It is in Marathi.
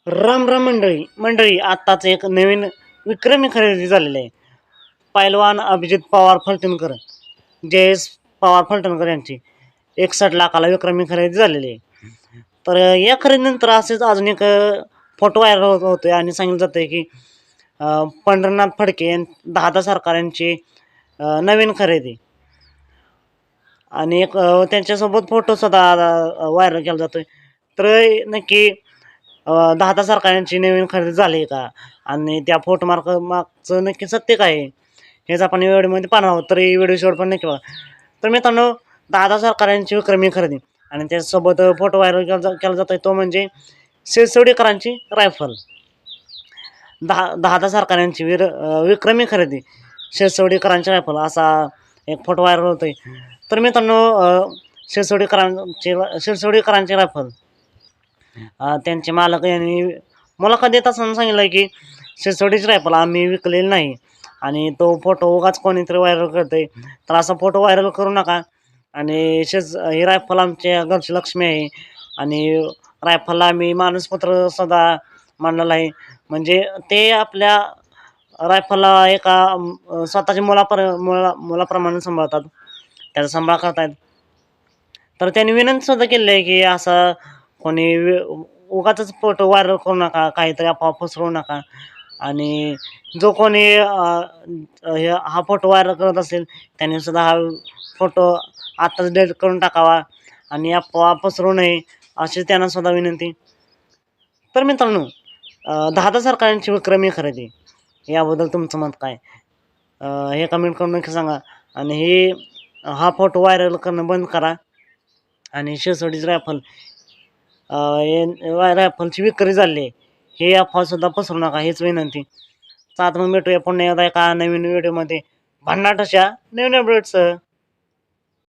राम राम मंडळी मंडळी आत्ताच एक नवीन विक्रमी खरेदी झालेली आहे. पैलवान अभिजित पवार फलटणकर, जयेश पवार फलटणकर यांची 61 लाखाला विक्रमी खरेदी झालेली आहे. तर या खरेदीनंतर असेच अजून एक फोटो व्हायरल होतोय आणि सांगितलं जातंय की पंढरनाथ फडके दादा सरकार यांची नवीन खरेदी आणि एक त्यांच्यासोबत फोटो सुद्धा व्हायरल केला जातोय. तर नक्की दादा सरकारांची नवीन खरेदी झाली का आणि त्या फोटो मागचं नक्की सत्य काय आहे हेच आपण व्हिडिओमध्ये पाहणार आहोत. तर व्हिडिओ शेवट पण नक्की बघा. तर मित्रांनो, दादा सरकारांची विक्रमी खरेदी आणि त्याच्यासोबत फोटो व्हायरल केला जातोय तो म्हणजे सिसोडीकरांची रायफल. दादा सरकारांची विक्रमी खरेदी सिसोडीकरांची रायफल असा एक फोटो व्हायरल होतोय. तर मित्रांनो, सिसोडीकरांची रायफल त्यांचे मालक यांनी मुलाखत देत असताना सांगितलं की सिसोडीची रायफल आम्ही विकलेली नाही आणि तो फोटो उगाच कोणीतरी व्हायरल करतंय. तर असा फोटो व्हायरल करू नका. आणि ही रायफल आमच्या घरची लक्ष्मी आहे आणि रायफलला आम्ही माणूसपत्र सुद्धा मानलेलं आहे. म्हणजे ते आपल्या रायफलला एका स्वतःच्या मुलाप्रमाणे सांभाळतात, त्याचा सांभाळ करतायत. तर त्यांनी विनंती सुद्धा केली आहे की असं कोणी उगाचच फोटो व्हायरल करू नका, काहीतरी अफवा पसरवू नका. आणि जो कोणी हा फोटो व्हायरल करत असेल त्यांनी सुद्धा हा फोटो आत्ताच डिलीट करून टाकावा आणि अफवा पसरवू नये अशी त्यांना सुद्धा विनंती. तर मित्रांनो, दादा सरकारांची विक्रमी खरेदी याबद्दल तुमचं मत काय हे कमेंट करून नक्की सांगा. आणि हा फोटो व्हायरल करणं बंद करा आणि सिसोडीची रायफल रायफलची विक्री झाली आहे हे अफवासुद्धा पसरू नका हीच विनंती. तर आता मग भेटूया पुन्हा एकदा एका नवीन व्हिडिओमध्ये भन्नाट अशा नवीन अपडेट्स.